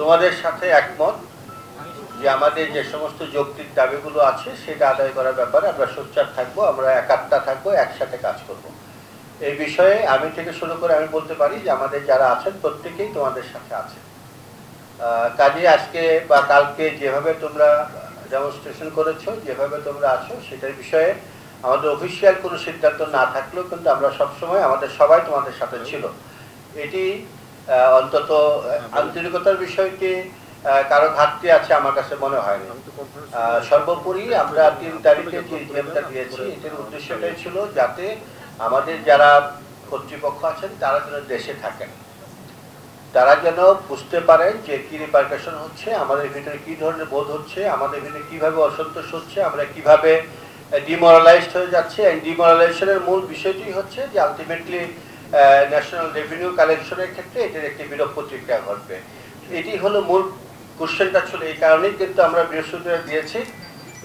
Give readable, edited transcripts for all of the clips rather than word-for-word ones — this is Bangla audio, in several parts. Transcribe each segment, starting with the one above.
তোমাদের সাথে একমত যে আমাদের যে সমস্ত যৌক্তিক দাবিগুলো আছে সেটা আদায় করার ব্যাপারে আমরা সোচ্চার থাকবো, আমরা একাত্তা থাকবো, একসাথে কাজ করব। এই বিষয়ে আমি থেকে শুরু করে আমি বলতে পারি যে আমাদের যারা আছেন প্রত্যেকেই তোমাদের সাথে আছে। কাজে আজকে বা কালকে যেভাবে তোমরা ডেমনস্ট্রেশন করেছো, যেভাবে তোমরা আছো, সেটার বিষয়ে আমাদের অফিসিয়াল কোনো সিদ্ধান্ত না থাকলেও কিন্তু আমরা সবসময় আমাদের সবাই তোমাদের সাথে ছিল। এটি অন্তত আন্তরিকতার বিষয়টি কারো ঘাটতি আছে আমার কাছে মনে হয়নি। সর্বোপরি আমরা 3 তারিখে যে ইজিএমটা দিয়েছি, এটির উদ্দেশ্যটাই ছিল যাতে আমাদের যারা কর্তৃপক্ষ আছেন তারা যেন দেশে থাকেন, তারা যেন বুঝতে পারেন যে কি রিপারকাশন হচ্ছে, আমাদের ভিতরে কি ধরনের বোধ হচ্ছে, আমাদের ভিতরে কিভাবে অসন্তোষ হচ্ছে, আমরা কিভাবে ডিমোরালাইজড হয়ে যাচ্ছে। ডিমোরালাইজেশনের মূল বিষয়টি হচ্ছে যে আলটিমেটলি ন্যাশনাল রেভিনিউ কালেকশনের ক্ষেত্রে এটার একটি বিরূপ প্রতিক্রিয়া ঘটবে। এটি হলো মূল কোশ্চেনটা ছিল, এই কারণেই কিন্তু আমরা বৃহস্পতিবার দিয়েছি।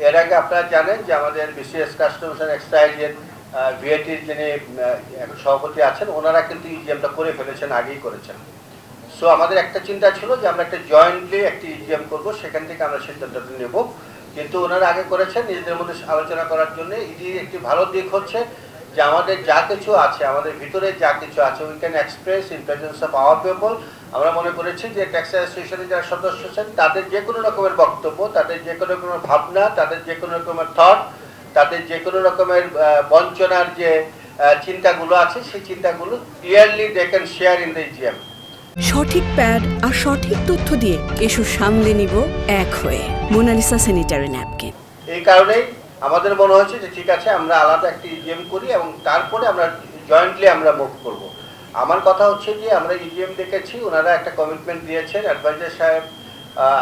এর আগে আপনারা জানেন যে আমাদের বিসিএস কাস্টমস অ্যান্ড এক্সাইজের ভিআইটির যিনি সভাপতি আছেন, ওনারা কিন্তু ইজিএমটা করে ফেলেছেন, আগেই করেছেন। সো আমাদের একটা চিন্তা ছিল যে আমরা একটা জয়েন্টলি একটি ইজিএম করবো, সেখান থেকে আমরা সিদ্ধান্তটা নেব। কিন্তু ওনারা আগে করেছেন নিজেদের মধ্যে আলোচনা করার জন্য। এটি একটি ভালো দিক হচ্ছে যে আমাদের যা কিছু আছে, আমাদের ভিতরে যা কিছু আছে, we can express in presence of our people. আমরা মনে করেছি যে ট্যাক্স অ্যাসোসিয়েশনের যারা সদস্য আছেন তাদের যে কোনো রকমের বক্তব্য, তাদের যে কোনো রকমের ভাবনা, তাদের যে কোনো রকমের থট, তাদের যে কোনো রকমের বঞ্চনার যে চিন্তাগুলো আছে, সেই চিন্তাগুলো clearly they can share in the EGM. সঠিক প্যাড আর সঠিক তথ্য দিয়ে এসব সামলে নিব এক হয়ে। Monalisa sanitary napkin. এই কারণেই আমাদের মনে হয়েছে যে ঠিক আছে, আমরা আলাদা একটি ইজিএম করি এবং তারপরে আমরা জয়েন্টলি আমরা মুভ করব। আমার কথা হচ্ছে যে আমরা ইজিএম দেখেছি, ওনারা একটা কমিটমেন্ট দিয়েছেন। অ্যাডভাইজার সাহেব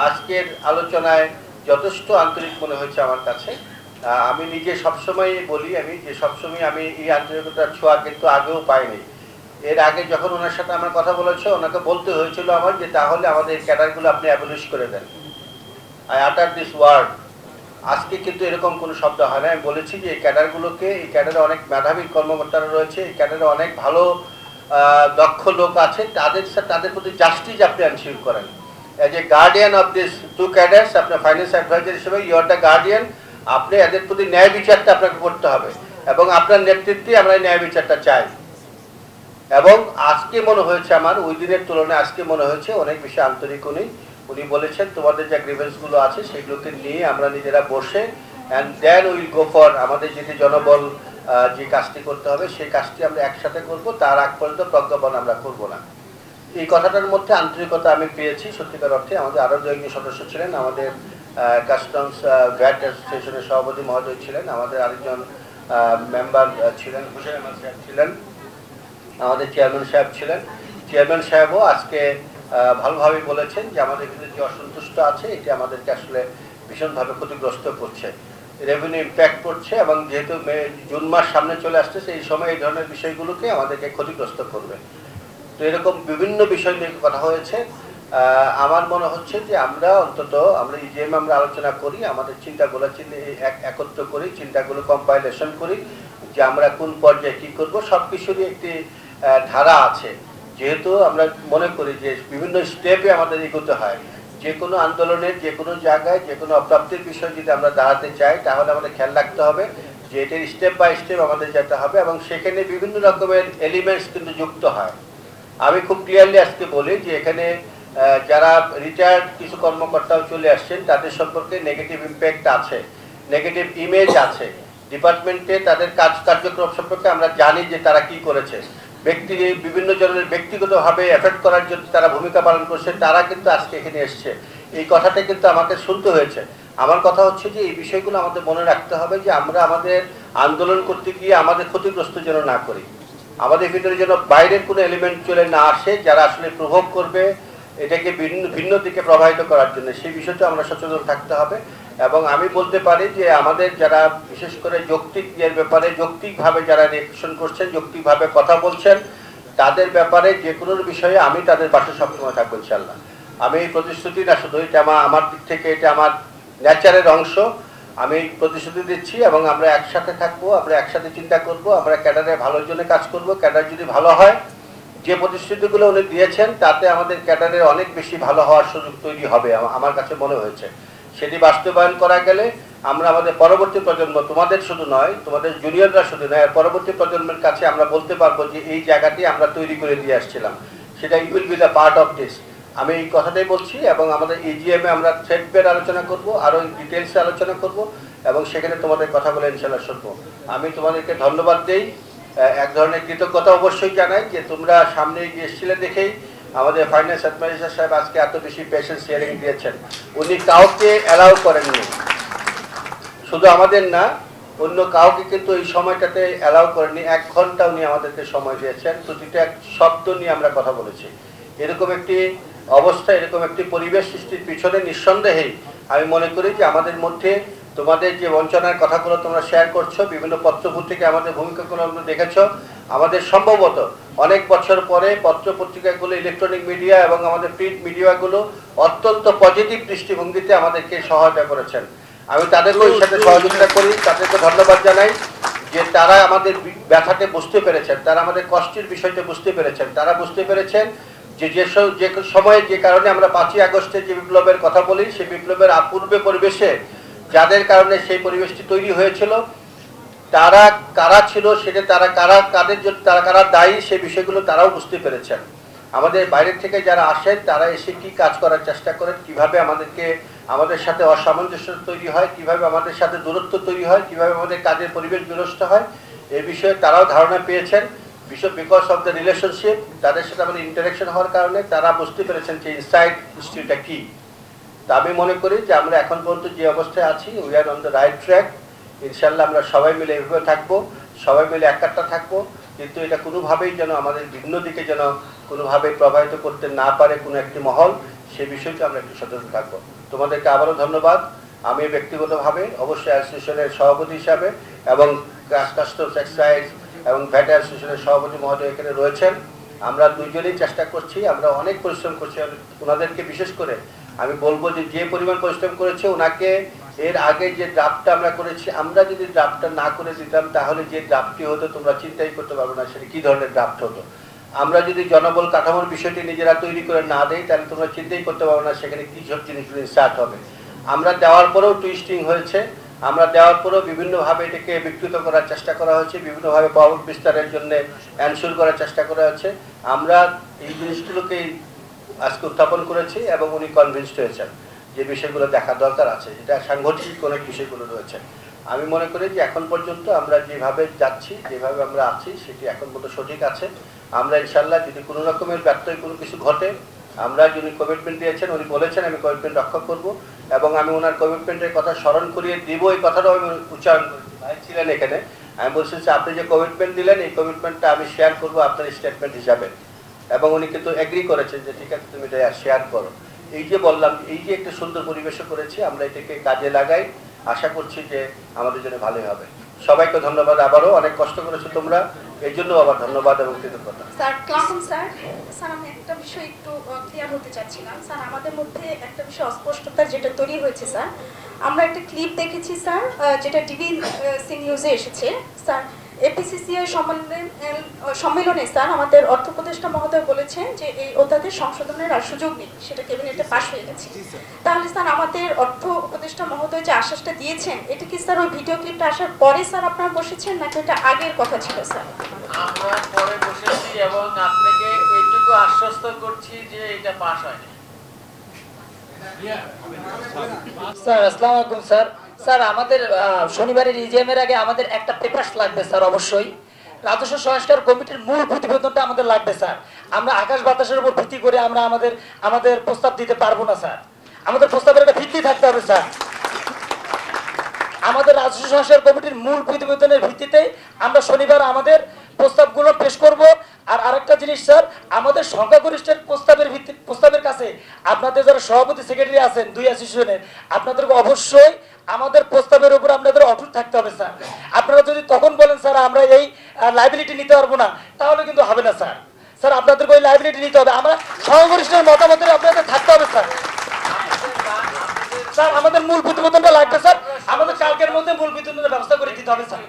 আজকের আলোচনায় যথেষ্ট আন্তরিক মনে হয়েছে আমার কাছে। আমি নিজে সবসময় বলি, আমি যে সবসময় আমি এই আন্তরিকতার ছোঁয়া কিন্তু আগেও পাইনি। এর আগে যখন ওনার সাথে আমার কথা বলেছে, ওনাকে বলতে হয়েছিল আমার যে তাহলে আমাদের ক্যাডারগুলো আপনি অ্যাবলিশ করে দেন। আই আটার দিস ওয়ার্ড। আজকে কিন্তু এরকম কোনো শব্দ হয় না। আমি বলেছি যে এই ক্যাডারগুলোকে, এই ক্যাডারে অনেক মেধাবী কর্মকর্তারা রয়েছে, এই ক্যাডারে অনেক ভালো দক্ষ লোক আছে, তাদের প্রতি জাস্টিস আপনি এনশিওর করেন। As a guardian of this 2 cadres, আপনার ফাইন্যান্স অ্যাডভাইজার হিসেবে ইউ আর দ্য গার্ডিয়ান। আপনি এদের প্রতি ন্যায় বিচারটা আপনাকে করতে হবে এবং আপনার নেতৃত্বে আমরা ন্যায় বিচারটা চাই। এবং আজকে মনে হয়েছে আমার, ওই দিনের তুলনায় আজকে মনে হয়েছে অনেক বেশি আন্তরিক উনি বলেছেন তোমাদের যে গ্রিভেন্সগুলো আছে সেগুলোকে নিয়ে আমরা নিজেরা বসে and then will go for আমাদের যেটি জনবল যে কাজটি করতে হবে সেই কাজটি আমরা একসাথে করব, তার আগ পর্যন্ত প্রজ্ঞাপন আমরা করব না। এই কথাটার মধ্যে আন্তরিকতা আমি পেয়েছি সত্যিকার অর্থে। আমাদের আরও 2 সদস্য ছিলেন, আমাদের কাস্টমস ভ্যাট অ্যাসোসিয়েশনের সভাপতি মহোদয় ছিলেন, আমাদের আরেকজন মেম্বার ছিলেন, হুসেন আহমদ সাহেব ছিলেন, আমাদের চেয়ারম্যান সাহেব ছিলেন। চেয়ারম্যান সাহেবও আজকে ভালোভাবে বলেছেন যে আমাদের ভিতরে যে অসন্তুষ্ট আছে এটি আমাদেরকে আসলে ভীষণভাবে ক্ষতিগ্রস্ত করছে, রেভিনিউ ইম্প্যাক্ট করছে এবং যেহেতু জুন মাস সামনে চলে আসতেছে, এই সময় এই ধরনের বিষয়গুলোকে আমাদেরকে ক্ষতিগ্রস্ত করবে। তো এরকম বিভিন্ন বিষয় নিয়ে কথা হয়েছে। আমার মনে হচ্ছে যে আমরা অন্তত আমরা ইজিএম আমরা আলোচনা করি, আমাদের চিন্তাগুলো একত্র করি, চিন্তাগুলো কম্পাইলেশন করি যে আমরা কোন পর্যায়ে কী করবো। সব কিছুরই একটি ধারা আছে, যেহেতু আমরা মনে করি যে বিভিন্ন স্টেপে আমাদের এগোতে হয়। যে কোনো আন্দোলনের যে কোনো জায়গায় যে কোনো অপ্রাপ্তির বিষয় যদি আমরা দাঁড়াতে চাই, তাহলে আমাদের খেয়াল রাখতে হবে যে এটার স্টেপ বাই স্টেপ আমাদের যেতে হবে এবং সেখানে বিভিন্ন রকমের এলিমেন্টস কিন্তু যুক্ত হয়। আমি খুব ক্লিয়ারলি আজকে বলি যে এখানে যারা রিটায়ার্ড কিছু কর্মকর্তাও চলে আসছেন, তাদের সম্পর্কে নেগেটিভ ইম্প্যাক্ট আছে, নেগেটিভ ইমেজ আছে। ডিপার্টমেন্টে তাদের কার্যক্রম সম্পর্কে আমরা জানি যে তারা কি করেছে, বিভিন্ন জনের ব্যক্তিগতভাবে এফেক্ট করার জন্য তারা ভূমিকা পালন করছে, তারা কিন্তু আজকে এখানে এসছে। এই কথাটা কিন্তু আমাকে শুনতে হয়েছে। আমার কথা হচ্ছে যে এই বিষয়গুলো আমাদের মনে রাখতে হবে যে আমরা আমাদের আন্দোলন করতে গিয়ে আমাদের ক্ষতিগ্রস্ত যেন না করি, আমাদের ভিতরে যেন বাইরের কোনো এলিমেন্ট চলে না আসে যারা আসলে প্রভাব করবে এটাকে ভিন্ন দিকে প্রবাহিত করার জন্য। সেই বিষয়টা আমরা সচেতন থাকতে হবে। এবং আমি বলতে পারি যে আমাদের যারা বিশেষ করে যৌক্তিক এর ব্যাপারে যৌক্তিকভাবে যারা রিঅ্যাকশন করছেন, যৌক্তিকভাবে কথা বলছেন, তাদের ব্যাপারে যে কোনো বিষয়ে আমি তাদের পাশে সবসময় থাকবো ইনশাল্লাহ। আমি এই প্রতিশ্রুতি না শুধু এটা আমার দিক থেকে, এটা আমার ন্যাচারের অংশ, আমি প্রতিশ্রুতি দিচ্ছি এবং আমরা একসাথে থাকবো, আমরা একসাথে চিন্তা করব, আমরা ক্যাডারে ভালোর জন্য কাজ করব। ক্যাডার যদি ভালো হয়, যে প্রতিশ্রুতিগুলো উনি দিয়েছেন তাতে আমাদের ক্যাডারের অনেক বেশি ভালো হওয়ার সুযোগ তৈরি হবে আমার কাছে মনে হয়েছে। সেটি বাস্তবায়ন করা গেলে আমরা আমাদের পরবর্তী প্রজন্ম, তোমাদের শুধু নয়, তোমাদের জুনিয়ররা শুধু নয়, পরবর্তী প্রজন্মের কাছে আমরা বলতে পারবো যে এই জায়গাটি আমরা তৈরি করে দিয়ে আসছিলাম, সেটা will be the part of this. আমি এই কথাটাই বলছি এবং আমাদের ইজিএমে আমরা থ্রেডবের আলোচনা করব, আরও ডিটেলসে আলোচনা করব এবং সেখানে তোমাদের কথা বলে ইনশাল্লাহ শুনবো। আমি তোমাদেরকে ধন্যবাদ দেই, এক ধরনের কৃতজ্ঞতা অবশ্যই জানাই যে তোমরা সামনে এগিয়ে এসেছিলে দেখেই আমাদের ফাইন্যান্স অ্যাডমিনিস্ট্রেটর সাহেব আজকে এত বেশি পেশেন্স শেয়ারিং দিয়েছেন। উনি কাউকে অ্যালাউ করেননি, শুধু আমাদের না, অন্য কাউকে কিন্তু এই সময়টাতে অ্যালাউ করেননি। 1 ঘন্টা উনি আমাদেরকে সময় দিয়েছেন, প্রতিটা এক শব্দ নিয়ে আমরা কথা বলেছি। এরকম একটি অবস্থা, এরকম একটি পরিবেশ সৃষ্টির পিছনে নিঃসন্দেহেই আমি মনে করি যে আমাদের মধ্যে তোমাদের যে বঞ্চনার কথাগুলো তোমরা শেয়ার করছো, বিভিন্ন পত্রপত্রিকায় আমাদের ভূমিকাগুলো আমরা দেখেছ, আমাদের সম্ভবত অনেক বছর পরে পত্র পত্রিকাগুলো, ইলেকট্রনিক মিডিয়া এবং আমাদের প্রিন্ট মিডিয়াগুলো অত্যন্ত পজিটিভ দৃষ্টিভঙ্গিতে আমাদেরকে সহায়তা করেছেন। আমি তাদেরকেও এর সাথে সহযোগিতা করি, তাদেরকে ধন্যবাদ জানাই যে তারা আমাদের ব্যথাতে বুঝতে পেরেছেন, তারা আমাদের কষ্টের বিষয়টা বুঝতে পেরেছেন, তারা বুঝতে পেরেছেন যে যে সময়ে যে কারণে আমরা 5ই আগস্টে যে বিপ্লবের কথা বলি, সেই বিপ্লবের অপূর্বে পরিবেশে যাদের কারণে সেই পরিবেশটি তৈরি হয়েছিল, তারা কারা ছিল, সেটা তারা কারা, কাদের জন্য তারা কারা দায়ী, সেই বিষয়গুলো তারাও বুঝতে পেরেছেন। আমাদের বাইরের থেকে যারা আসেন তারা এসে কি কাজ করার চেষ্টা করেন, কিভাবে আমাদের সাথে অসামঞ্জস্য তৈরি হয়, কিভাবে আমাদের সাথে দূরত্ব তৈরি হয়, কিভাবে আমাদের কাজের পরিবেশ বিনষ্ট হয়, এই বিষয়ে তারাও ধারণা পেয়েছেন। বিকজ অফ দ্য রিলেশনশিপ, তাদের সাথে আমাদের ইন্টারাকশন হওয়ার কারণে তারা বুঝতে পেরেছেন যে ইনসাইড হিস্ট্রিটা কী। তা আমি মনে করি যে আমরা এখন পর্যন্ত যে অবস্থায় আছি, we are on the right track. ইনশাল্লাহ আমরা সবাই মিলে এভাবে থাকবো, সবাই মিলে একাট্টা থাকবো, কিন্তু এটা কোনোভাবেই যেন আমাদের ভিন্ন দিকে যেন কোনোভাবেই প্রভাবিত করতে না পারে কোনো একটি মহল, সে বিষয়টা আমরা একটু সতর্ক থাকবো। তোমাদেরকে আবারও ধন্যবাদ। আমি ব্যক্তিগতভাবে অবশ্যই অ্যাসোসিয়েশনের সভাপতি হিসাবে এবং কাস্টমস এক্সাইজ এবং ভ্যাট অ্যাসোসিয়েশনের সভাপতি মহোদয় এখানে রয়েছেন, আমরা দুইজনেই চেষ্টা করছি, আমরা অনেক পরিশ্রম করছি। ওনাদেরকে বিশেষ করে আমি বলবো যে পরিমাণ পরিশ্রম করেছে, ওনাকে এর আগে যে ড্রাফটটা আমরা করেছি, আমরা যদি ড্রাফটটা না করে দিতাম তাহলে যে ড্রাফটটি হতো তোমরা চিন্তাই করতে পারবে না সেটা কী ধরনের ড্রাফট হতো। আমরা যদি জনবল কাঠামোর বিষয়টি নিজেরা তৈরি করে না দেই তাহলে তোমরা চিন্তাই করতে পারবে না সেখানে কী সব জিনিসগুলো স্টার্ট হবে। আমরা দেওয়ার পরেও টুইস্টিং হয়েছে, আমরা দেওয়ার পরেও বিভিন্নভাবে এটাকে বিকৃত করার চেষ্টা করা হয়েছে, বিভিন্নভাবে প্রভাব বিস্তারের জন্য এনশিওর করার চেষ্টা করা হয়েছে। আমরা এই জিনিসগুলোকেই আজকে উত্থাপন করেছি এবং উনি কনভিন্সড হয়েছেন যে বিষয়গুলো দেখা দরকার আছে, এটা সাংগঠনিক অনেক বিষয়গুলো রয়েছে। আমি মনে করি যে এখন পর্যন্ত আমরা যেভাবে যাচ্ছি, যেভাবে আমরা আছি, সেটি এখন পর্যন্ত সঠিক আছে। আমরা ইনশাল্লাহ যদি কোনো রকমের ব্যত্যয় কোনো কিছু ঘটে, আমরা যিনি কমিটমেন্ট দিয়েছেন, উনি বলেছেন আমি কমিটমেন্ট রক্ষা করব এবং আমি ওনার কমিটমেন্টের কথা স্মরণ করিয়ে দিব, এই কথাটাও আমি উচ্চারণ করেছি। ভাই ছিলেন এখানে, আমি বলছি যে আপনি যে কমিটমেন্ট দিলেন এই কমিটমেন্টটা আমি শেয়ার করবো আপনার স্টেটমেন্ট হিসাবে, এবং উনি কিন্তু এগ্রি করেছেন যে ঠিক আছে তুমি এটা শেয়ার করো। এই যে বললাম, এই যে একটা সুন্দর পরিবেশও করেছি, আমরা এটাকে কাজে লাগাই, আশা করছি যে আমাদের জন্য ভালোই হবে। সবাইকে ধন্যবাদ, আবারও অনেক কষ্ট করেছো তোমরা, এই জন্য আবার ধন্যবাদ এবং কৃতজ্ঞতা। স্যার ক্লাসরুম স্যার, স্যার আমি একটা বিষয় একটু ক্লিয়ার হতে চাচ্ছিলাম। স্যার আমাদের মধ্যে একটা বিষয় অস্পষ্টতা যেটা তৈরি হয়েছে স্যার, আমরা একটা ক্লিপ দেখেছি স্যার, যেটা টিভি সি নিউজে এসেছে স্যার। এপিসিসিআই সম্মেলনে স্যার আমাদের অর্থ উপদেষ্টা মহোদয় বলেছেন যে এই অধ্যাদেশ সংশোধনের আর সুযোগ নেই, সেটা ক্যাবিনেটে পাশ হয়ে গেছে। তাহলে স্যার আমাদের অর্থ উপদেষ্টা মহোদয় যে আশ্বাসটা দিয়েছেন, এটা কি স্যার ওই ভিডিও ক্লিপটা আসার পরে স্যার আপনারা বসেছেন নাকি ওটা আগের কথা ছিল স্যার? আমরা পরে বসেছি এবং আপনাকে এইটুকু আশ্বস্ত করছি যে এটা পাস হয়নি। স্যার আসসালামু আলাইকুম স্যার। স্যার আমাদের শনিবারের ইজিএমের আগে আমাদের একটা পেপারস লাগবে স্যার, অবশ্যই রাজস্ব সংস্কার কমিটির মূল প্রতিবেদনটা আমাদের লাগবে স্যার। আমরা আকাশ বাতাসের উপর ভিত্তি করে আমরা আমাদের প্রস্তাব দিতে পারবো না স্যার, আমাদের প্রস্তাবের একটা ভিত্তি থাকতে হবে স্যার। আমাদের রাজস্ব সংস্কার কমিটির মূল প্রতিবেদনের ভিত্তিতে আমরা শনিবার আমাদের প্রস্তাবগুলো পেশ করব। আর আরেকটা জিনিস স্যার, আমাদের সংখ্যাগরিষ্ঠের প্রস্তাবের কাছে আপনাদের যারা সভাপতি সেক্রেটারি আছেন দুই অ্যাসোসিয়েশনের, আপনাদেরকে অবশ্যই আমাদের প্রস্তাবের উপর আপনাদের অটুট থাকতে হবে স্যার। আপনারা যদি তখন বলেন স্যার আমরা এই লাইবিলিটি নিতে পারবো না, তাহলে কিন্তু হবে না স্যার। স্যার আপনাদেরকে ওই লাইবিলিটি নিতে হবে, আমরা সংখ্যাগরিষ্ঠের মতামতের আপনাদের থাকতে হবে স্যার। স্যার আমাদের মূল প্রতিবেদনটা লাগবে স্যার, আমাদের কালকের মধ্যে মূল প্রতিবেদনের ব্যবস্থা করে দিতে হবে স্যার।